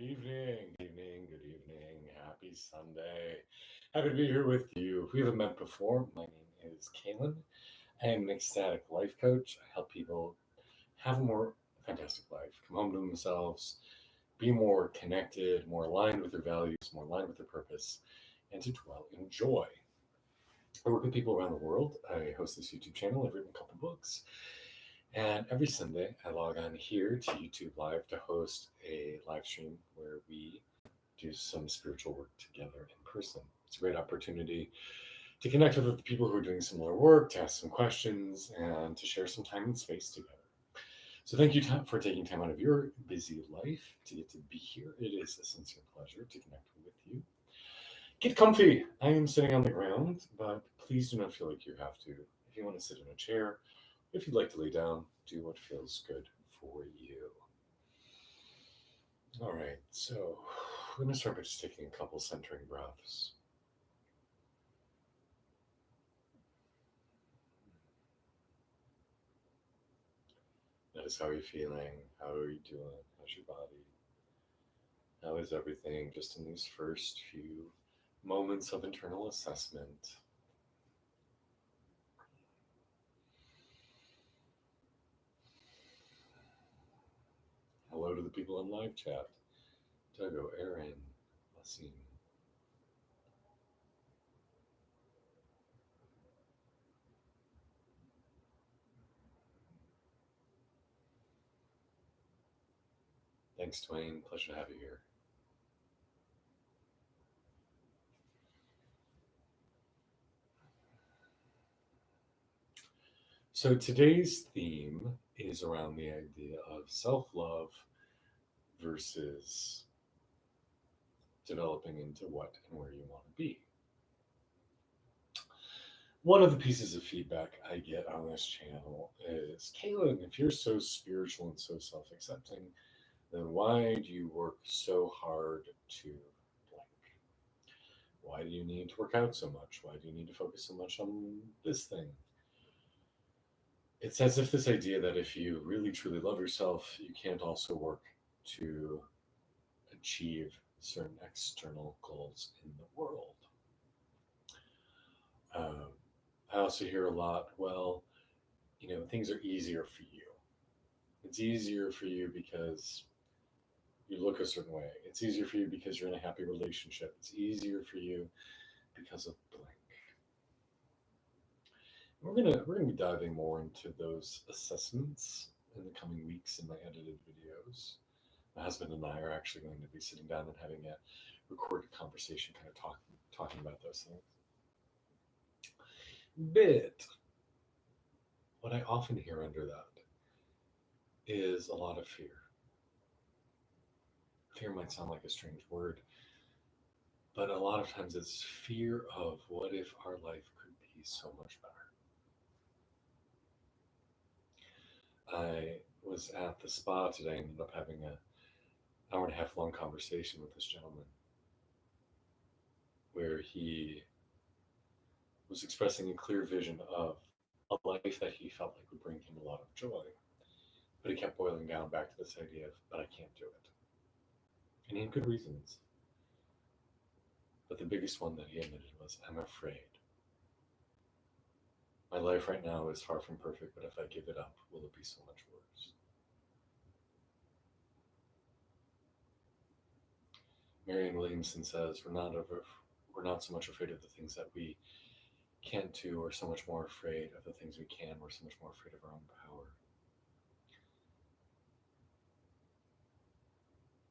Good evening. Happy Sunday. Happy to be here with you. If we haven't met before, my name is Kalen. I am an ecstatic life coach. I help people have a more fantastic life, come home to themselves, be more connected, more aligned with their values, more aligned with their purpose, and to dwell in joy. I work with people around the world. I host this YouTube channel. I've written a couple books. And every Sunday, I log on here to YouTube Live to host a live stream where we do some spiritual work together in person. It's a great opportunity to connect with other people who are doing similar work, to ask some questions, and to share some time and space together. So thank you for taking time out of your busy life to get to be here. It is a sincere pleasure to connect with you. Get comfy. I am sitting on the ground, but please do not feel like you have to. If you want to sit in a chair, if you'd like to lay down, do what feels good for you. All right, so we're going to start by just taking a couple centering breaths. Notice how you're feeling. How are you doing? How's your body? How is everything just in these first few moments of internal assessment? Hello to the people in live chat. Dogo, Aaron, Wasim. Thanks, Dwayne. Pleasure to have you here. So today's theme is around the idea of self-love versus developing into what and where you want to be. One of the pieces of feedback I get on this channel is, Kaylin, if you're so spiritual and so self-accepting, then why do you work so hard to blank? Why do you need to work out so much? Why do you need to focus so much on this thing? It's as if this idea that if you really truly love yourself, you can't also work to achieve certain external goals in the world. I also hear a lot, well, things are easier for you. It's easier for you because you look a certain way. It's easier for you because you're in a happy relationship. It's easier for you because of blank. We're gonna be diving more into those assessments in the coming weeks in my edited videos. My husband and I are actually going to be sitting down and having a recorded conversation, kind of talking about those things. But what I often hear under that is a lot of fear. Fear might sound like a strange word, but a lot of times it's fear of what if our life could be so much better. I was at the spa today and ended up having an hour and a half long conversation with this gentleman where he was expressing a clear vision of a life that he felt like would bring him a lot of joy. But he kept boiling down back to this idea of, but I can't do it. And he had good reasons. But the biggest one that he admitted was, I'm afraid. My life right now is far from perfect, but if I give it up, will it be so much worse? Marianne Williamson says, we're not so much afraid of the things that we can't do, or so much more afraid of the things we can. We're so much more afraid of our own power.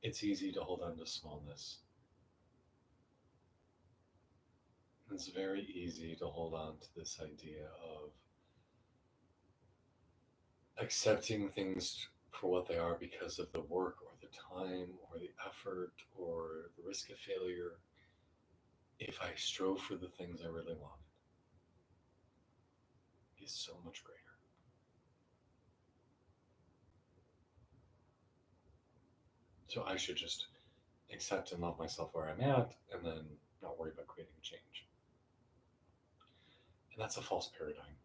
It's easy to hold on to smallness. It's very easy to hold on to this idea of accepting things for what they are because of the work or the time or the effort or the risk of failure. If I strove for the things I really wanted, is so much greater. So I should just accept and love myself where I'm at and then not worry about creating change. And that's a false paradigm.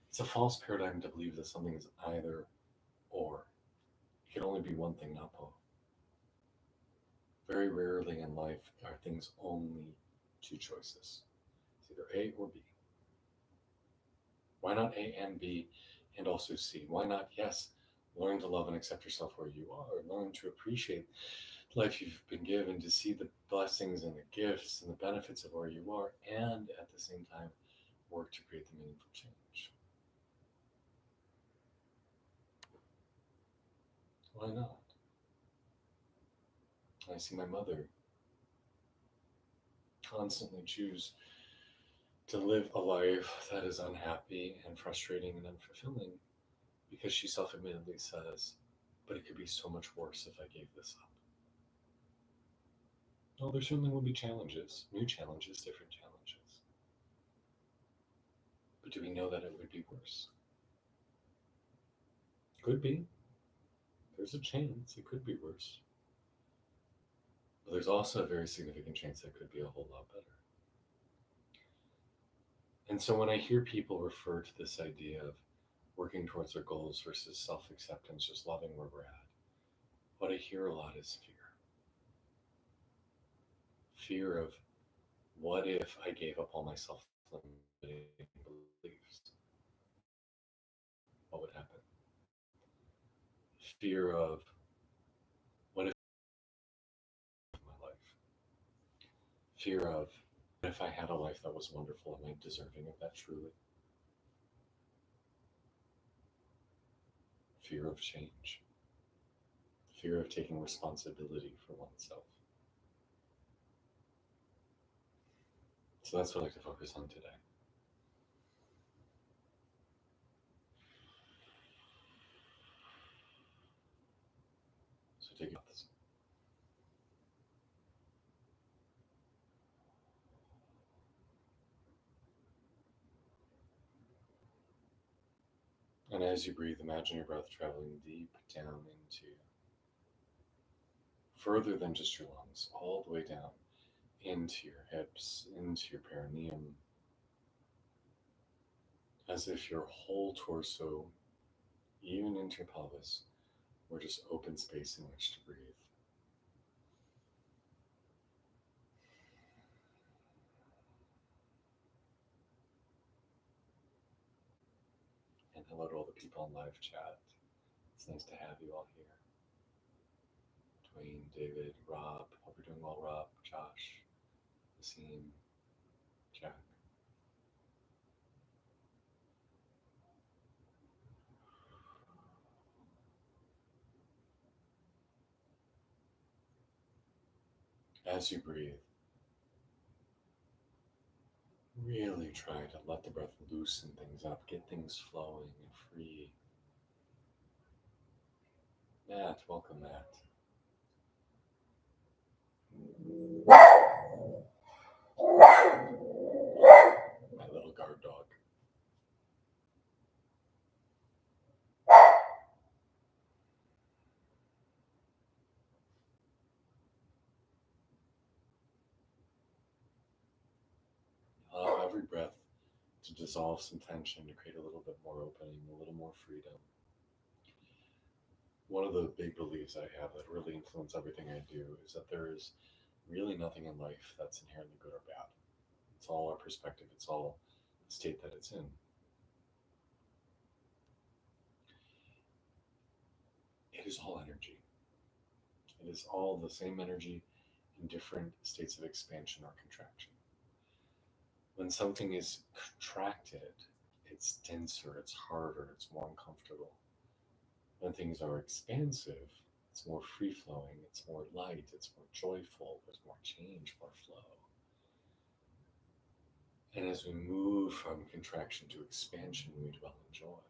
It's a false paradigm to believe that something is either or. It can only be one thing, not both. Very rarely in life are things only two choices. It's either A or B. Why not A and B and also C? Why not, yes, learn to love and accept yourself where you are, learn to appreciate life you've been given, to see the blessings and the gifts and the benefits of where you are, and at the same time, work to create the meaningful change. Why not? I see my mother constantly choose to live a life that is unhappy and frustrating and unfulfilling because she self admittedly says, but it could be so much worse if I gave this up. Well, there certainly will be challenges, new challenges, different challenges. But do we know that it would be worse? Could be. There's a chance it could be worse. But there's also a very significant chance that it could be a whole lot better. And so when I hear people refer to this idea of working towards their goals versus self acceptance, just loving where we're at, what I hear a lot is fear. Fear of, what if I gave up all my self limiting beliefs? What would happen? Fear of, what if my life? Fear of, what if I had a life that was wonderful? Am I deserving of that truly? Fear of change. Fear of taking responsibility for oneself. So that's what I'd like to focus on today. So take breaths. And as you breathe, imagine your breath traveling deep down into, further than just your lungs, all the way down into your hips, into your perineum, as if your whole torso, even into your pelvis, were just open space in which to breathe. And hello to all the people in live chat. It's nice to have you all here. Dwayne, David, Rob. Hope you're doing well, Rob, Josh, Wasim, Jack. As you breathe, really try to let the breath loosen things up, get things flowing and free. Matt, welcome, Matt. My little guard dog. Allow every breath to dissolve some tension, to create a little bit more opening, a little more freedom. One of the big beliefs I have that really influence everything I do is that there is really nothing in life that's inherently good or bad. It's all our perspective, it's all the state that it's in. It is all energy. It is all the same energy in different states of expansion or contraction. When something is contracted, it's denser, it's harder, it's more uncomfortable. When things are expansive, it's more free flowing, it's more light, it's more joyful, there's more change, more flow. And as we move from contraction to expansion, we dwell in joy.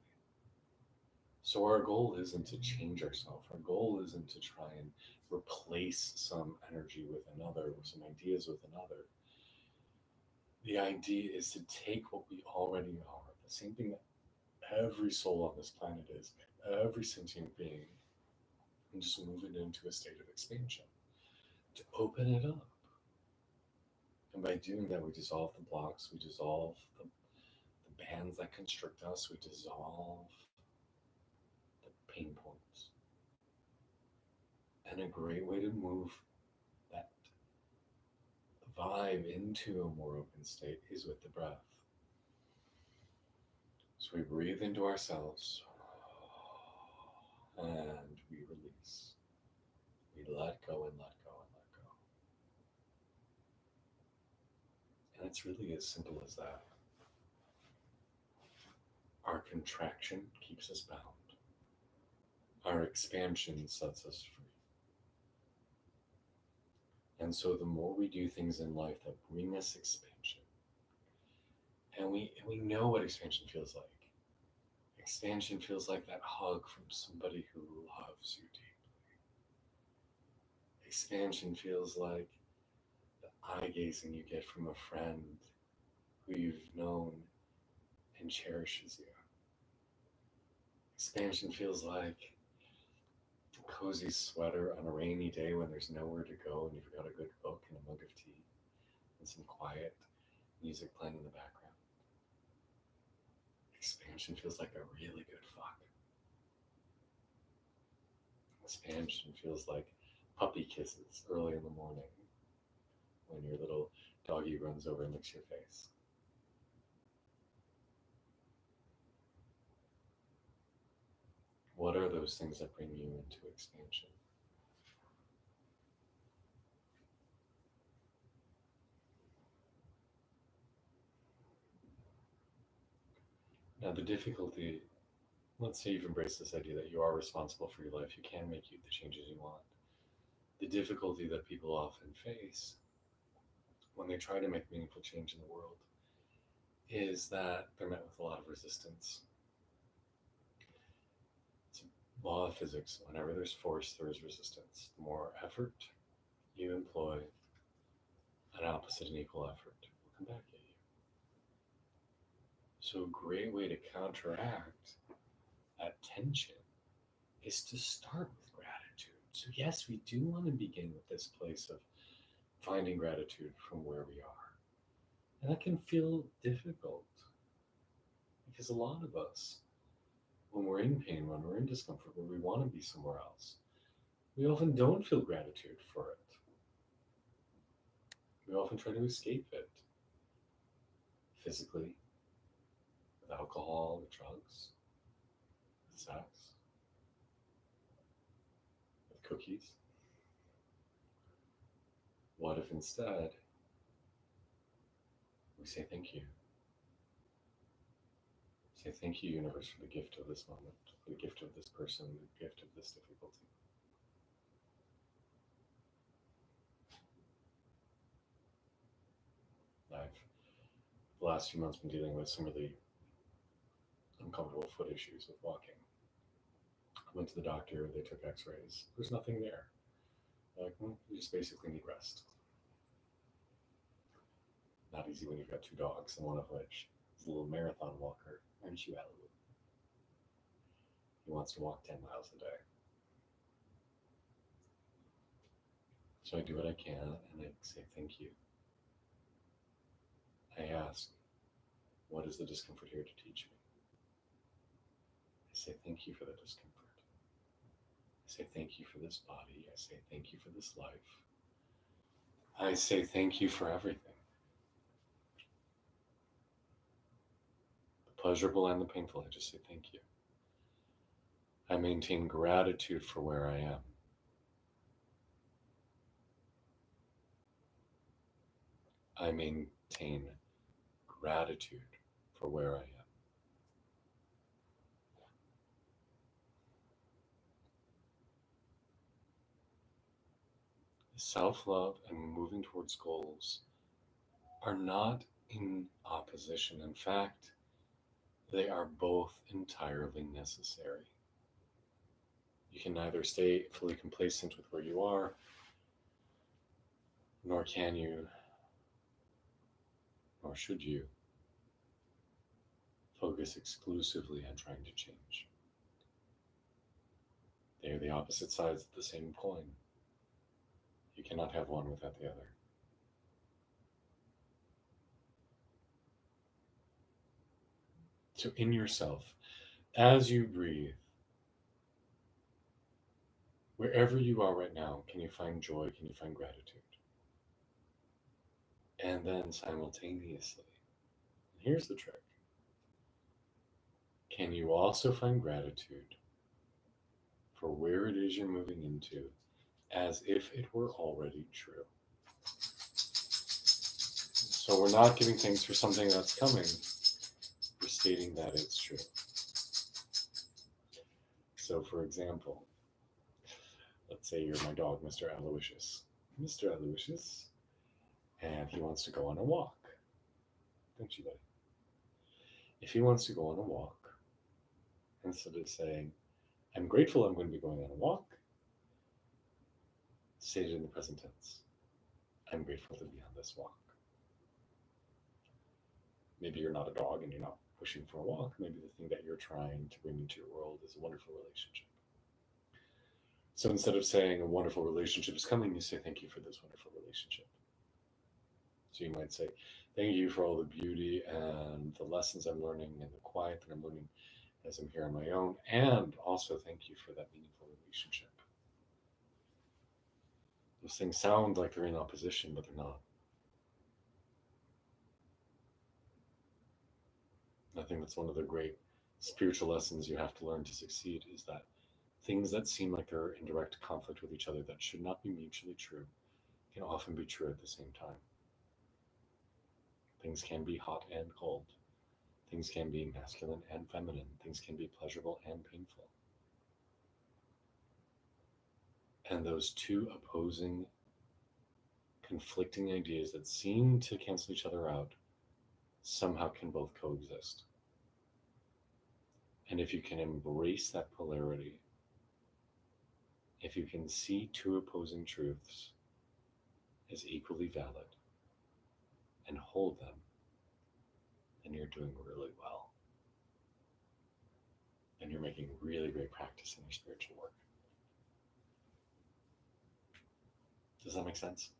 So our goal isn't to change ourselves. Our goal isn't to try and replace some energy with another, or some ideas with another. The idea is to take what we already are, the same thing that every soul on this planet is, every sentient being, and just move it into a state of expansion, to open it up. And by doing that, we dissolve the blocks, we dissolve the bands that constrict us, we dissolve the pain points. And a great way to move vibe into a more open state is with the breath. So we breathe into ourselves and we release. We let go and let go and let go. And it's really as simple as that. Our contraction keeps us bound. Our expansion sets us free. And so the more we do things in life that bring us expansion, and we know what expansion feels like. Expansion feels like that hug from somebody who loves you deeply. Expansion feels like the eye gazing you get from a friend who you've known and cherishes you. Expansion feels like a cozy sweater on a rainy day when there's nowhere to go and you've got a good book and a mug of tea and some quiet music playing in the background. Expansion feels like a really good fuck. Expansion feels like puppy kisses early in the morning when your little doggy runs over and licks your face. What are those things that bring you into expansion? Now, the difficulty, let's say you've embraced this idea that you are responsible for your life, you can make the changes you want. The difficulty that people often face when they try to make meaningful change in the world is that they're met with a lot of resistance. It's a law of physics. Whenever there's force, there is resistance. The more effort you employ, an opposite and equal effort will come back at you. So, a great way to counteract that tension is to start with gratitude. So, yes, we do want to begin with this place of finding gratitude from where we are. And that can feel difficult because a lot of us, when we're in pain, when we're in discomfort, when we want to be somewhere else, we often don't feel gratitude for it. We often try to escape it physically, with alcohol, with drugs, with sex, with cookies. What if instead we say thank you? Say thank you, universe, for the gift of this moment, for the gift of this person, the gift of this difficulty. I've, the last few months, been dealing with some really uncomfortable foot issues with walking. I went to the doctor, they took x-rays. There's nothing there. Like, you just basically need rest. Not easy when you've got two dogs, and one of which is a little marathon walker, aren't you, Alu? He wants to walk 10 miles a day. So I do what I can, and I say thank you. I ask, what is the discomfort here to teach me? I say thank you for the discomfort. I say thank you for this body. I say thank you for this life. I say thank you for everything. The pleasurable and the painful, I just say thank you. I maintain gratitude for where I am. I maintain gratitude for where I am. Self-love and moving towards goals are not in opposition. In fact, they are both entirely necessary. You can neither stay fully complacent with where you are, nor can you, nor should you, focus exclusively on trying to change. They are the opposite sides of the same coin. You cannot have one without the other. So, in yourself, as you breathe, wherever you are right now, can you find joy? Can you find gratitude? And then simultaneously, here's the trick, can you also find gratitude for where it is you're moving into as if it were already true? So we're not giving thanks for something that's coming, we're stating that it's true. So, for example, let's say you're my dog, Mr. Aloysius. Mr. Aloysius, and he wants to go on a walk. Don't you, buddy? If he wants to go on a walk, instead of saying, I'm grateful I'm going to be going on a walk, say it in the present tense. I'm grateful to be on this walk. Maybe you're not a dog and you're not pushing for a walk. Maybe the thing that you're trying to bring into your world is a wonderful relationship. So instead of saying a wonderful relationship is coming, you say, thank you for this wonderful relationship. So you might say, thank you for all the beauty and the lessons I'm learning and the quiet that I'm learning as I'm here on my own. And also thank you for that meaningful relationship. Those things sound like they're in opposition, but they're not. I think that's one of the great spiritual lessons you have to learn to succeed is that things that seem like they're in direct conflict with each other that should not be mutually true can often be true at the same time. Things can be hot and cold. Things can be masculine and feminine. Things can be pleasurable and painful. And those two opposing, conflicting ideas that seem to cancel each other out somehow can both coexist. And if you can embrace that polarity, if you can see two opposing truths as equally valid and hold them, then you're doing really well. And you're making really great practice in your spiritual work. Does that make sense?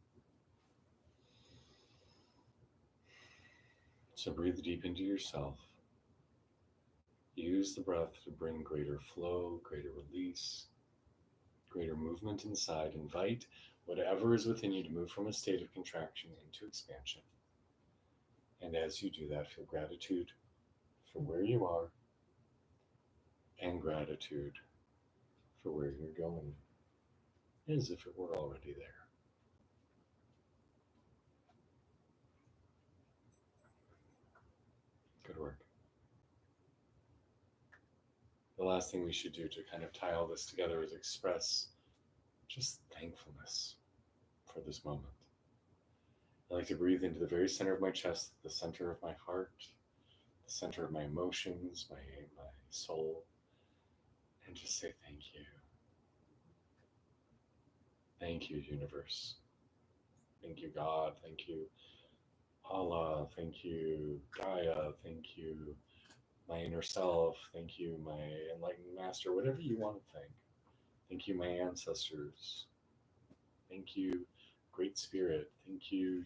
So breathe deep into yourself. Use the breath to bring greater flow, greater release, greater movement inside. Invite whatever is within you to move from a state of contraction into expansion. And as you do that, feel gratitude for where you are and gratitude for where you're going, as if it were already there. Good work. The last thing we should do to kind of tie all this together is express just thankfulness for this moment. I like to breathe into the very center of my chest, the center of my heart, the center of my emotions, my soul, and just say thank you. Thank you, universe. Thank you, God. Thank you, Allah. Thank you, Gaia. Thank you, my inner self. Thank you, my enlightened master. Whatever you want to thank. Thank you, my ancestors. Thank you, Great Spirit. Thank you,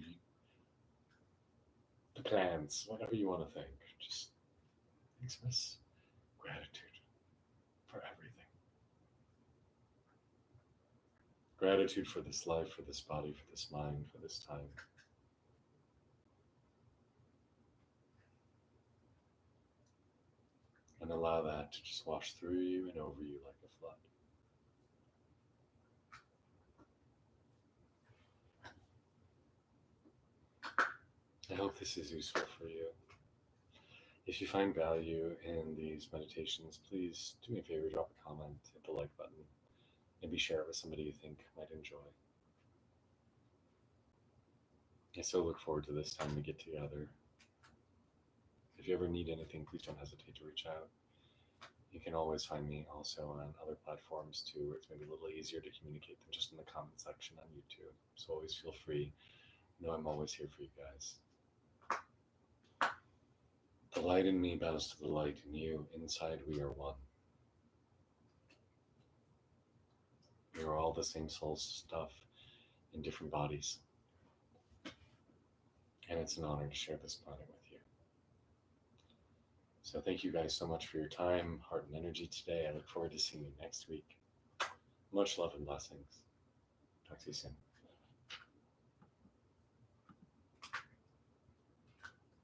the plants. Whatever you want to thank. Just express gratitude for everything. Gratitude for this life, for this body, for this mind, for this time. And allow that to just wash through you and over you like a flood. I hope this is useful for you. If you find value in these meditations, please do me a favor, drop a comment, hit the like button, maybe share it with somebody you think might enjoy. I so look forward to this time we get together. If you ever need anything, please don't hesitate to reach out. You can always find me also on other platforms too, where it's maybe a little easier to communicate than just in the comment section on YouTube. So always feel free. Know I'm always here for you guys. The light in me bows to the light in you. Inside we are one. We are all the same soul stuff in different bodies. And it's an honor to share this planet with you. So thank you guys so much for your time, heart, and energy today. I look forward to seeing you next week. Much love and blessings. Talk to you soon.